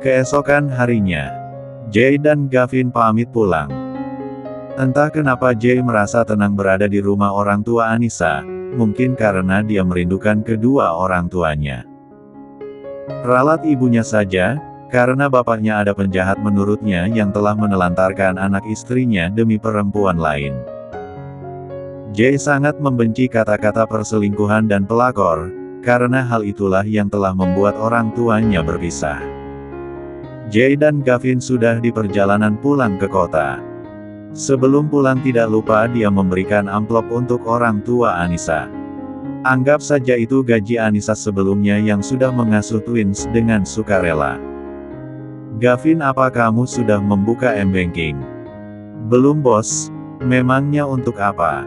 Keesokan harinya, Jay dan Gavin pamit pulang. Entah kenapa Jay merasa tenang berada di rumah orang tua Anissa, mungkin karena dia merindukan kedua orang tuanya. Ralat ibunya saja, karena bapaknya ada penjahat menurutnya yang telah menelantarkan anak istrinya demi perempuan lain. Jay sangat membenci kata-kata perselingkuhan dan pelakor, karena hal itulah yang telah membuat orang tuanya berpisah. Jay dan Gavin sudah di perjalanan pulang ke kota. Sebelum pulang tidak lupa dia memberikan amplop untuk orang tua Anissa. Anggap saja itu gaji Anissa sebelumnya yang sudah mengasuh twins dengan sukarela. Gavin, apa kamu sudah membuka m-banking? Belum bos, memangnya untuk apa?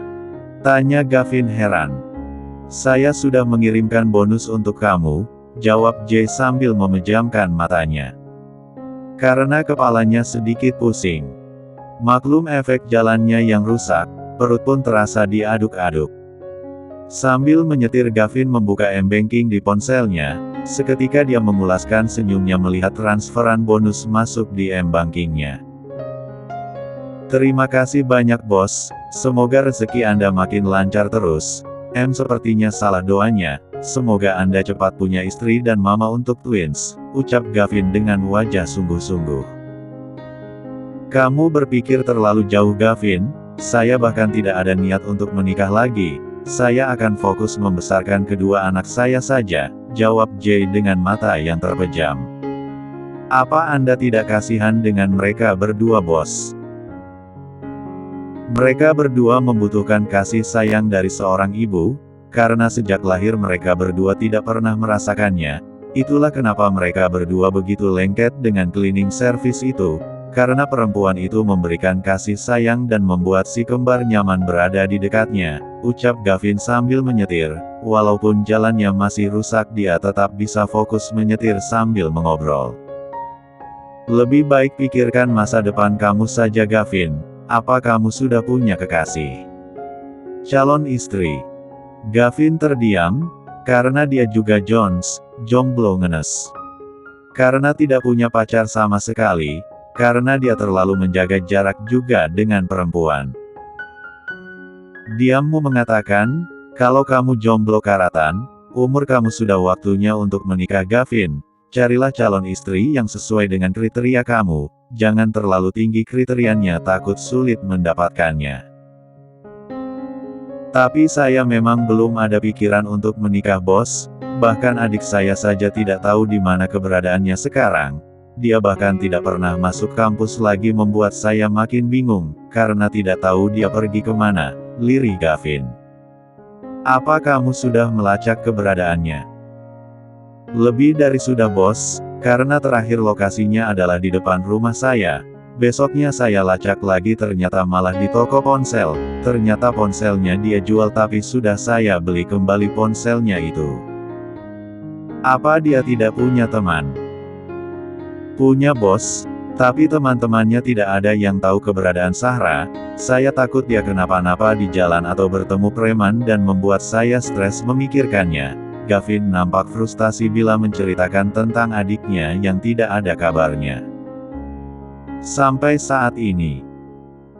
Tanya Gavin heran. Saya sudah mengirimkan bonus untuk kamu, jawab Jay sambil memejamkan matanya. Karena kepalanya sedikit pusing. Maklum efek jalannya yang rusak, perut pun terasa diaduk-aduk. Sambil menyetir Gavin membuka m-banking di ponselnya, seketika dia mengulaskan senyumnya melihat transferan bonus masuk di m-bankingnya. Terima kasih banyak bos, semoga rezeki Anda makin lancar terus. Sepertinya salah doanya, semoga Anda cepat punya istri dan mama untuk twins, ucap Gavin dengan wajah sungguh-sungguh. Kamu berpikir terlalu jauh Gavin, saya bahkan tidak ada niat untuk menikah lagi, saya akan fokus membesarkan kedua anak saya saja, jawab Jay dengan mata yang terpejam. Apa Anda tidak kasihan dengan mereka berdua bos? Mereka berdua membutuhkan kasih sayang dari seorang ibu, karena sejak lahir mereka berdua tidak pernah merasakannya. Itulah kenapa mereka berdua begitu lengket dengan cleaning service itu, karena perempuan itu memberikan kasih sayang dan membuat si kembar nyaman berada di dekatnya, ucap Gavin sambil menyetir. Walaupun jalannya masih rusak dia tetap bisa fokus menyetir sambil mengobrol. Lebih baik pikirkan masa depan kamu saja Gavin. Apa kamu sudah punya kekasih? Calon istri? Gavin terdiam, karena dia juga jomblo ngenes. Karena tidak punya pacar sama sekali, karena dia terlalu menjaga jarak juga dengan perempuan. Diammu mengatakan, kalau kamu jomblo karatan, umur kamu sudah waktunya untuk menikah Gavin. Carilah calon istri yang sesuai dengan kriteria kamu, jangan terlalu tinggi kriterianya takut sulit mendapatkannya. Tapi saya memang belum ada pikiran untuk menikah bos, bahkan adik saya saja tidak tahu di mana keberadaannya sekarang. Dia bahkan tidak pernah masuk kampus lagi membuat saya makin bingung, karena tidak tahu dia pergi kemana, lirih Gavin. Apa kamu sudah melacak keberadaannya? Lebih dari sudah bos, karena terakhir lokasinya adalah di depan rumah saya. Besoknya saya lacak lagi ternyata malah di toko ponsel, ternyata ponselnya dia jual tapi sudah saya beli kembali ponselnya itu. Apa dia tidak punya teman? Punya bos, tapi teman-temannya tidak ada yang tahu keberadaan Sahra. Saya takut dia kenapa-napa di jalan atau bertemu preman dan membuat saya stres memikirkannya. Gavin nampak frustasi bila menceritakan tentang adiknya yang tidak ada kabarnya. Sampai saat ini,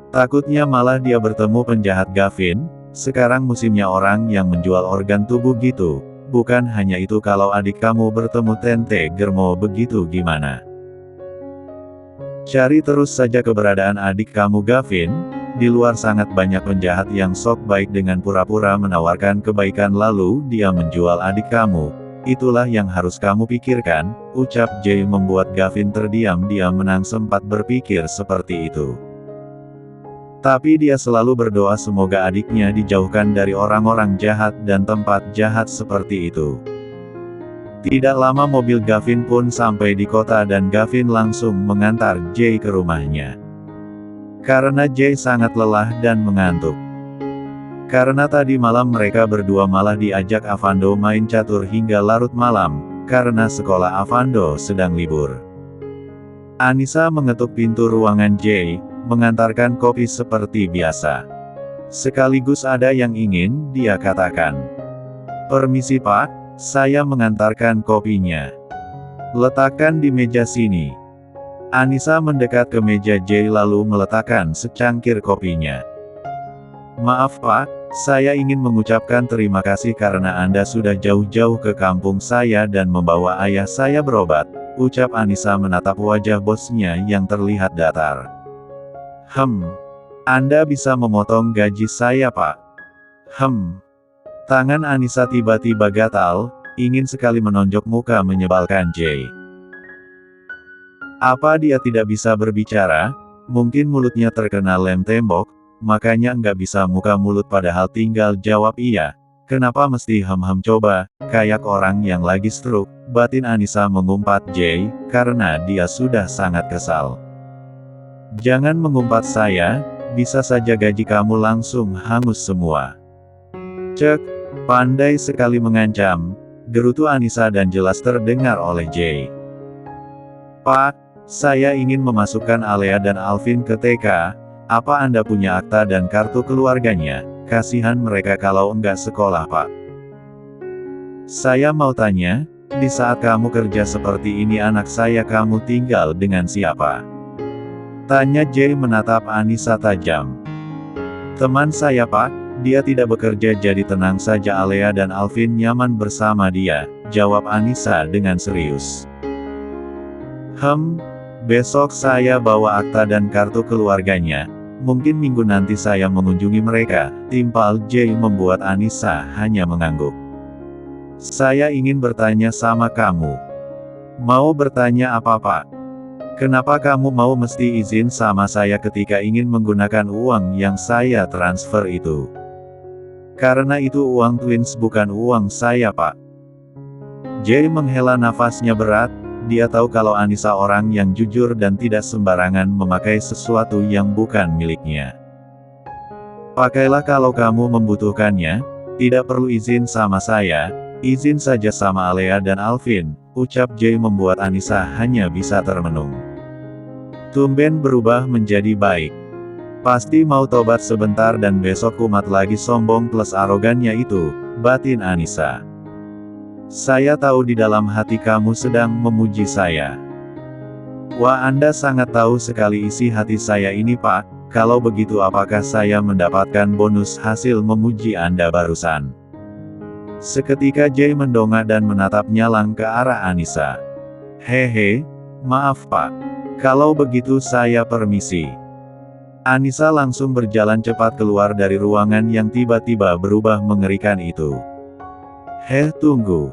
takutnya malah dia bertemu penjahat Gavin, sekarang musimnya orang yang menjual organ tubuh gitu. Bukan hanya itu, kalau adik kamu bertemu Tente Germo begitu gimana? Cari terus saja keberadaan adik kamu Gavin. Di luar sangat banyak penjahat yang sok baik dengan pura-pura menawarkan kebaikan lalu dia menjual adik kamu. Itulah yang harus kamu pikirkan, ucap Jay membuat Gavin terdiam. Dia menang sempat berpikir seperti itu. Tapi dia selalu berdoa semoga adiknya dijauhkan dari orang-orang jahat dan tempat jahat seperti itu. Tidak lama mobil Gavin pun sampai di kota dan Gavin langsung mengantar Jay ke rumahnya. Karena Jay sangat lelah dan mengantuk. Karena tadi malam mereka berdua malah diajak Avando main catur hingga larut malam, karena sekolah Avando sedang libur. Anissa mengetuk pintu ruangan Jay, mengantarkan kopi seperti biasa. Sekaligus ada yang ingin dia katakan. Permisi Pak, saya mengantarkan kopinya. Letakkan di meja sini. Anissa mendekat ke meja Jay lalu meletakkan secangkir kopinya. Maaf Pak, saya ingin mengucapkan terima kasih karena Anda sudah jauh-jauh ke kampung saya dan membawa ayah saya berobat, ucap Anissa menatap wajah bosnya yang terlihat datar. Anda bisa memotong gaji saya Pak. Tangan Anissa tiba-tiba gatal, ingin sekali menonjok muka menyebalkan Jay. Apa dia tidak bisa berbicara? Mungkin mulutnya terkena lem tembok, makanya nggak bisa muka mulut padahal tinggal jawab iya. Kenapa mesti coba, kayak orang yang lagi stroke, batin Anissa mengumpat Jay, karena dia sudah sangat kesal. Jangan mengumpat saya, bisa saja gaji kamu langsung hangus semua. Cek, pandai sekali mengancam, gerutu Anissa dan jelas terdengar oleh Jay. Pak, saya ingin memasukkan Alea dan Alvin ke TK, apa Anda punya akta dan kartu keluarganya? Kasihan mereka kalau enggak sekolah Pak. Saya mau tanya, di saat kamu kerja seperti ini anak saya kamu tinggal dengan siapa? Tanya Jay menatap Anissa tajam. Teman saya Pak, dia tidak bekerja jadi tenang saja Alea dan Alvin nyaman bersama dia, jawab Anissa dengan serius. Besok saya bawa akta dan kartu keluarganya. Mungkin minggu nanti saya mengunjungi mereka, timpal Jay membuat Anissa hanya mengangguk. Saya ingin bertanya sama kamu. Mau bertanya apa Pak? Kenapa kamu mau mesti izin sama saya ketika ingin menggunakan uang yang saya transfer itu? Karena itu uang twins bukan uang saya Pak. Jay menghela nafasnya berat. Dia tahu kalau Anissa orang yang jujur dan tidak sembarangan memakai sesuatu yang bukan miliknya. Pakailah kalau kamu membutuhkannya, tidak perlu izin sama saya, izin saja sama Alea dan Alvin, ucap Jay membuat Anissa hanya bisa termenung. Tumben berubah menjadi baik. Pasti mau tobat sebentar dan besok kumat lagi sombong plus arogannya itu, batin Anissa. Saya tahu di dalam hati kamu sedang memuji saya. Wah Anda sangat tahu sekali isi hati saya ini Pak, kalau begitu apakah saya mendapatkan bonus hasil memuji Anda barusan? Seketika Jay mendongak dan menatap nyalang ke arah Anissa. Hehe, maaf Pak. Kalau begitu saya permisi. Anissa langsung berjalan cepat keluar dari ruangan yang tiba-tiba berubah mengerikan itu. Tunggu.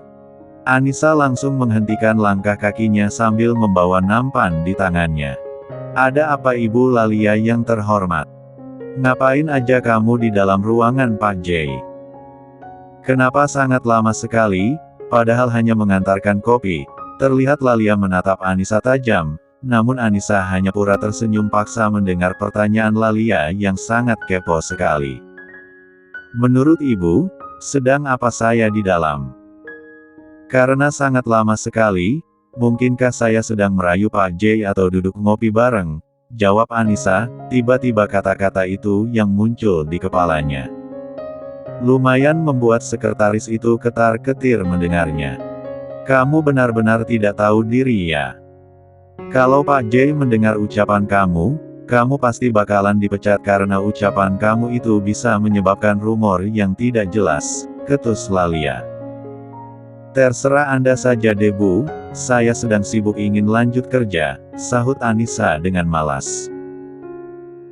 Anissa langsung menghentikan langkah kakinya sambil membawa nampan di tangannya. Ada apa Ibu Lalia yang terhormat? Ngapain aja kamu di dalam ruangan Pak Jay? Kenapa sangat lama sekali, padahal hanya mengantarkan kopi? Terlihat Lalia menatap Anissa tajam, namun Anissa hanya pura tersenyum paksa mendengar pertanyaan Lalia yang sangat kepo sekali. Menurut Ibu, sedang apa saya di dalam? Karena sangat lama sekali, mungkinkah saya sedang merayu Pak Jay atau duduk ngopi bareng? Jawab Anissa, tiba-tiba kata-kata itu yang muncul di kepalanya. Lumayan membuat sekretaris itu ketar-ketir mendengarnya. Kamu benar-benar tidak tahu diri ya? Kalau Pak Jay mendengar ucapan kamu pasti bakalan dipecat karena ucapan kamu itu bisa menyebabkan rumor yang tidak jelas, ketus Lalia. Terserah Anda saja deh Bu, saya sedang sibuk ingin lanjut kerja, sahut Anissa dengan malas.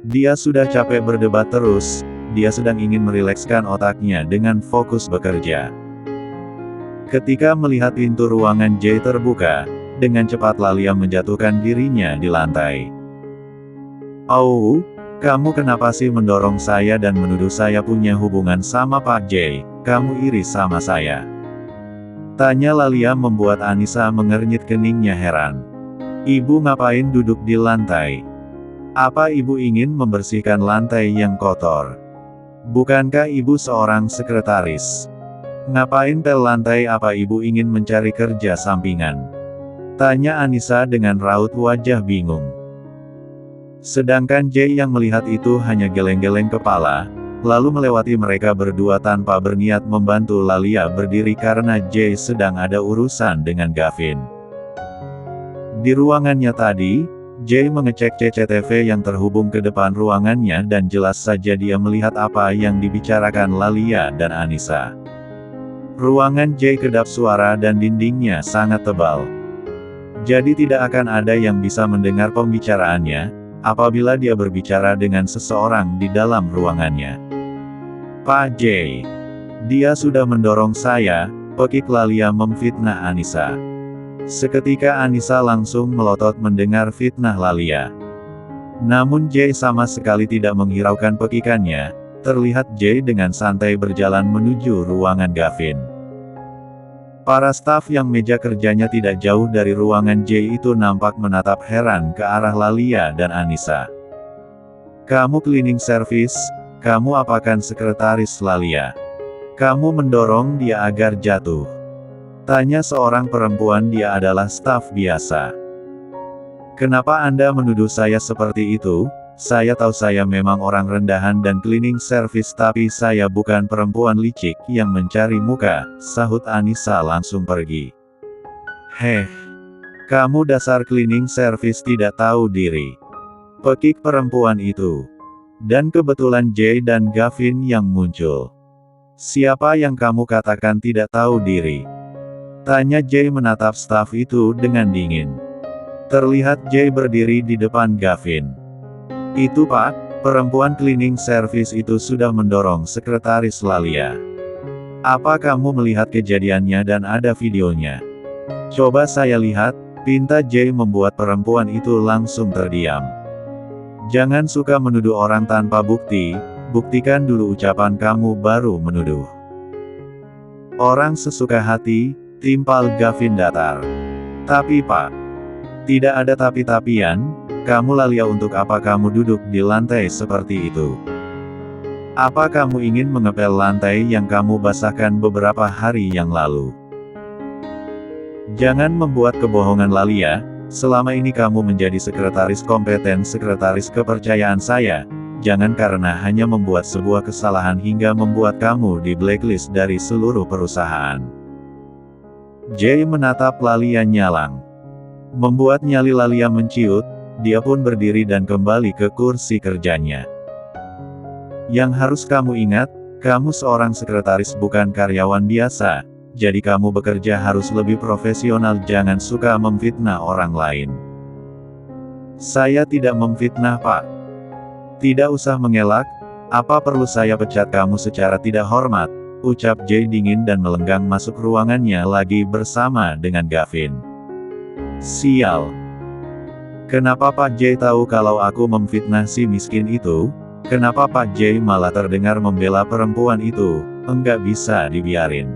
Dia sudah capek berdebat terus, dia sedang ingin merilekskan otaknya dengan fokus bekerja. Ketika melihat pintu ruangan Jay terbuka, dengan cepat Lalia menjatuhkan dirinya di lantai. Kamu kenapa sih mendorong saya dan menuduh saya punya hubungan sama Pak Jay, kamu iri sama saya? Tanya Lalia membuat Anissa mengernyit keningnya heran. Ibu ngapain duduk di lantai? Apa ibu ingin membersihkan lantai yang kotor? Bukankah ibu seorang sekretaris? Ngapain pel lantai apa ibu ingin mencari kerja sampingan? Tanya Anissa dengan raut wajah bingung. Sedangkan Jay yang melihat itu hanya geleng-geleng kepala, lalu melewati mereka berdua tanpa berniat membantu Lalia berdiri karena Jay sedang ada urusan dengan Gavin. Di ruangannya tadi, Jay mengecek CCTV yang terhubung ke depan ruangannya dan jelas saja dia melihat apa yang dibicarakan Lalia dan Anissa. Ruangan Jay kedap suara dan dindingnya sangat tebal. Jadi tidak akan ada yang bisa mendengar pembicaraannya, apabila dia berbicara dengan seseorang di dalam ruangannya. Pak Jay. Dia sudah mendorong saya, pekik Lalia memfitnah Anissa. Seketika Anissa langsung melotot mendengar fitnah Lalia. Namun Jay sama sekali tidak menghiraukan pekikannya, terlihat Jay dengan santai berjalan menuju ruangan Gavin. Para staf yang meja kerjanya tidak jauh dari ruangan Jay itu nampak menatap heran ke arah Lalia dan Anissa. Kamu cleaning service, kamu apakan sekretaris Lalia? Kamu mendorong dia agar jatuh. Tanya seorang perempuan, dia adalah staf biasa. Kenapa Anda menuduh saya seperti itu? Saya tahu saya memang orang rendahan dan cleaning service tapi saya bukan perempuan licik yang mencari muka, sahut Anissa langsung pergi. Heh, kamu dasar cleaning service tidak tahu diri. Pekik perempuan itu. Dan kebetulan Jay dan Gavin yang muncul. Siapa yang kamu katakan tidak tahu diri? Tanya Jay menatap staf itu dengan dingin. Terlihat Jay berdiri di depan Gavin. Itu Pak, perempuan cleaning service itu sudah mendorong sekretaris Lalia. Apa kamu melihat kejadiannya dan ada videonya? Coba saya lihat, pinta Jay membuat perempuan itu langsung terdiam. Jangan suka menuduh orang tanpa bukti, buktikan dulu ucapan kamu baru menuduh. Orang sesuka hati, timpal Gavin datar. Tapi Pak, tidak ada tapi-tapian, kamu Lalia untuk apa kamu duduk di lantai seperti itu? Apa kamu ingin mengepel lantai yang kamu basahkan beberapa hari yang lalu? Jangan membuat kebohongan Lalia, selama ini kamu menjadi sekretaris kompeten, sekretaris kepercayaan saya, jangan karena hanya membuat sebuah kesalahan hingga membuat kamu di blacklist dari seluruh perusahaan. Jay menatap Lalia nyalang. Membuat nyali Lalia menciut, dia pun berdiri dan kembali ke kursi kerjanya. Yang harus kamu ingat, kamu seorang sekretaris bukan karyawan biasa, jadi kamu bekerja harus lebih profesional, jangan suka memfitnah orang lain. Saya tidak memfitnah Pak. Tidak usah mengelak, apa perlu saya pecat kamu secara tidak hormat? Ucap Jay dingin dan melenggang masuk ruangannya lagi bersama dengan Gavin. Sial. Kenapa Pak Jay tahu kalau aku memfitnah si miskin itu? Kenapa Pak Jay malah terdengar membela perempuan itu? Enggak bisa dibiarin.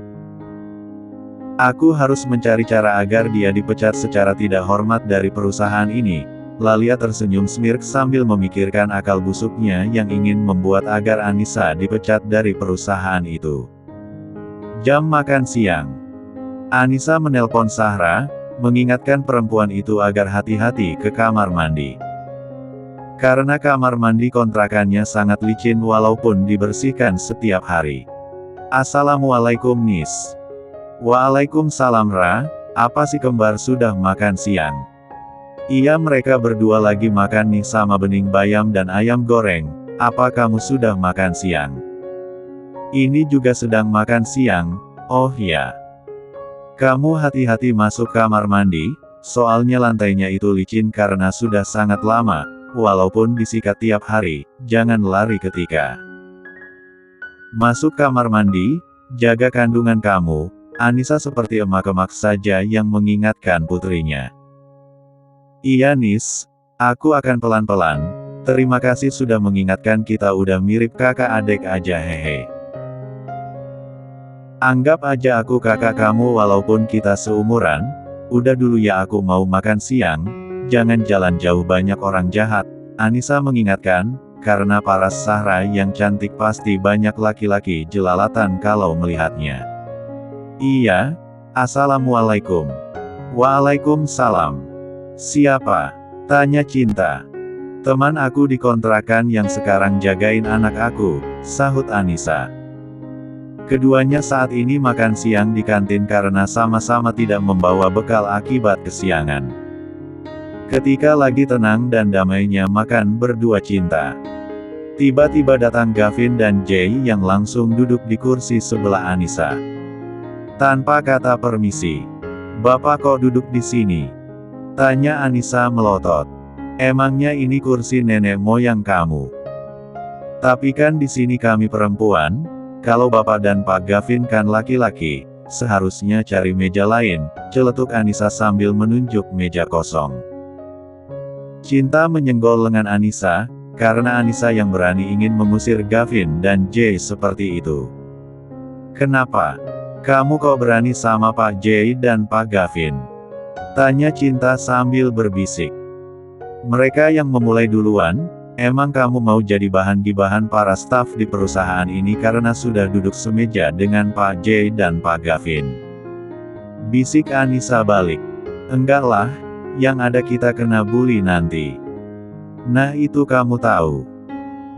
Aku harus mencari cara agar dia dipecat secara tidak hormat dari perusahaan ini. Lalia tersenyum smirk sambil memikirkan akal busuknya yang ingin membuat agar Anissa dipecat dari perusahaan itu. Jam makan siang. Anissa menelpon Sahra, mengingatkan perempuan itu agar hati-hati ke kamar mandi. Karena kamar mandi kontrakannya sangat licin walaupun dibersihkan setiap hari. Assalamualaikum Nis. Waalaikumsalam Ra, apa si kembar sudah makan siang? Iya, mereka berdua lagi makan nih sama bening bayam dan ayam goreng. Apa kamu sudah makan siang? Ini juga sedang makan siang. Oh ya. Kamu hati-hati masuk kamar mandi, soalnya lantainya itu licin karena sudah sangat lama, walaupun disikat tiap hari, jangan lari ketika masuk kamar mandi, jaga kandungan kamu. Anissa seperti emak-emak saja yang mengingatkan putrinya. Iya Nis, aku akan pelan-pelan, terima kasih sudah mengingatkan, kita udah mirip kakak adik aja hehe. Anggap aja aku kakak kamu walaupun kita seumuran, udah dulu ya aku mau makan siang, jangan jalan jauh banyak orang jahat, Anissa mengingatkan, karena paras Sahra yang cantik pasti banyak laki-laki jelalatan kalau melihatnya. Iya, assalamualaikum. Waalaikumsalam. Siapa? Tanya Cinta. Teman aku di kontrakan yang sekarang jagain anak aku, sahut Anissa. Keduanya saat ini makan siang di kantin karena sama-sama tidak membawa bekal akibat kesiangan. Ketika lagi tenang dan damainya makan berdua cinta. Tiba-tiba datang Gavin dan Jay yang langsung duduk di kursi sebelah Anissa. Tanpa kata permisi. "Bapak kok duduk di sini?" tanya Anissa melotot. "Emangnya ini kursi nenek moyang kamu? Tapi kan di sini kami perempuan, kalau Bapak dan Pak Gavin kan laki-laki, seharusnya cari meja lain," celetuk Anissa sambil menunjuk meja kosong. Cinta menyenggol lengan Anissa, karena Anissa yang berani ingin mengusir Gavin dan Jay seperti itu. "Kenapa? Kamu kok berani sama Pak Jay dan Pak Gavin?" tanya Cinta sambil berbisik. "Mereka yang memulai duluan, emang kamu mau jadi bahan gibahan para staf di perusahaan ini karena sudah duduk semeja dengan Pak Jay dan Pak Gavin?" bisik Anissa balik. "Enggak lah, yang ada kita kena bully nanti." "Nah itu kamu tahu."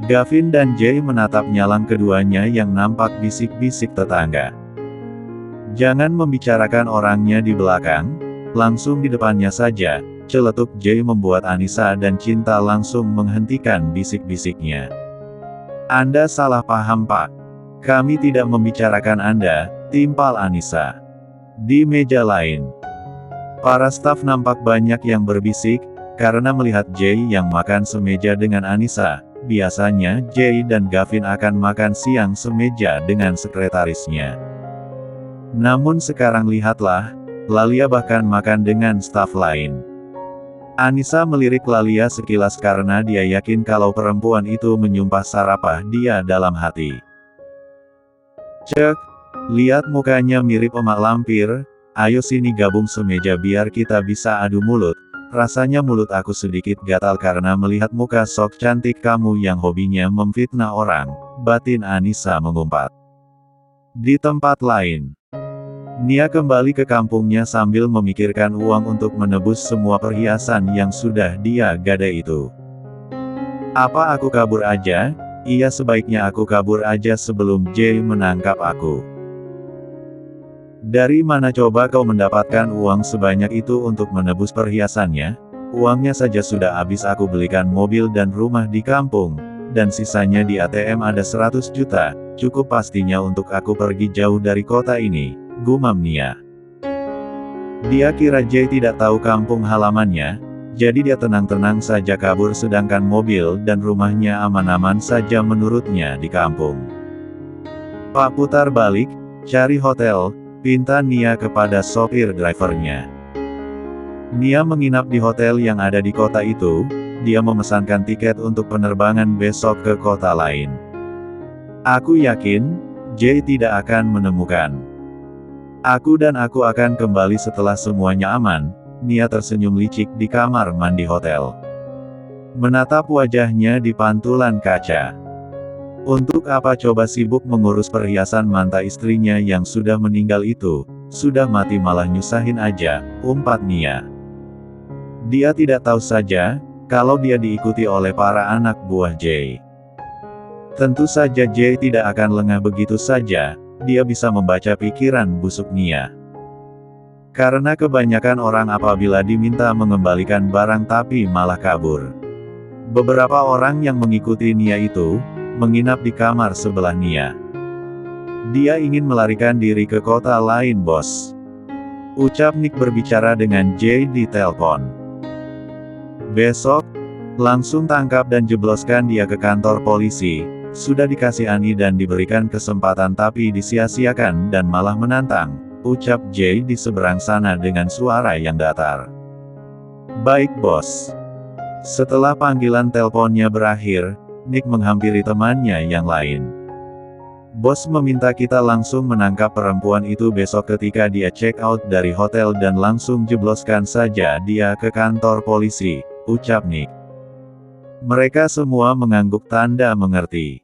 Gavin dan Jay menatap nyalang keduanya yang nampak bisik-bisik tetangga. "Jangan membicarakan orangnya di belakang, langsung di depannya saja," celetuk Jay membuat Anissa dan Cinta langsung menghentikan bisik-bisiknya. "Anda salah paham Pak. Kami tidak membicarakan Anda," timpal Anissa. Di meja lain, para staf nampak banyak yang berbisik, karena melihat Jay yang makan semeja dengan Anissa. Biasanya Jay dan Gavin akan makan siang semeja dengan sekretarisnya. Namun sekarang lihatlah, Lalia bahkan makan dengan staf lain. Anissa melirik Lalia sekilas karena dia yakin kalau perempuan itu menyumpah sarapah dia dalam hati. "Cek, lihat mukanya mirip emak lampir, ayo sini gabung semeja biar kita bisa adu mulut. Rasanya mulut aku sedikit gatal karena melihat muka sok cantik kamu yang hobinya memfitnah orang," batin Anissa mengumpat. Di tempat lain, Nia kembali ke kampungnya sambil memikirkan uang untuk menebus semua perhiasan yang sudah dia gadai itu. "Apa aku kabur aja? Iya, sebaiknya aku kabur aja sebelum Jay menangkap aku." "Dari mana coba kau mendapatkan uang sebanyak itu untuk menebus perhiasannya? Uangnya saja sudah habis aku belikan mobil dan rumah di kampung, dan sisanya di ATM ada 100 juta, cukup pastinya untuk aku pergi jauh dari kota ini," gumam Nia. Dia kira Jay tidak tahu kampung halamannya, jadi dia tenang-tenang saja kabur sedangkan mobil dan rumahnya aman-aman saja menurutnya di kampung. "Pak, putar balik, cari hotel," pinta Nia kepada sopir drivernya. Nia menginap di hotel yang ada di kota itu, dia memesankan tiket untuk penerbangan besok ke kota lain. "Aku yakin, Jay tidak akan menemukan. Aku akan kembali setelah semuanya aman." Nia tersenyum licik di kamar mandi hotel. Menatap wajahnya di pantulan kaca. Untuk apa coba sibuk mengurus perhiasan mantan istrinya yang sudah meninggal itu, sudah mati malah nyusahin aja, umpat Nia. Dia tidak tahu saja, kalau dia diikuti oleh para anak buah Jay. Tentu saja Jay tidak akan lengah begitu saja, dia bisa membaca pikiran busuk Nia. Karena kebanyakan orang apabila diminta mengembalikan barang tapi malah kabur. Beberapa orang yang mengikuti Nia itu, menginap di kamar sebelah Nia. "Dia ingin melarikan diri ke kota lain bos," ucap Nick berbicara dengan Jay di telepon. "Besok, langsung tangkap dan jebloskan dia ke kantor polisi. Sudah dikasihani dan diberikan kesempatan tapi disia-siakan dan malah menantang," ucap Jay di seberang sana dengan suara yang datar. "Baik bos." Setelah panggilan teleponnya berakhir, Nick menghampiri temannya yang lain. "Bos meminta kita langsung menangkap perempuan itu besok ketika dia check out dari hotel dan langsung jebloskan saja dia ke kantor polisi," ucap Nick. Mereka semua mengangguk tanda mengerti.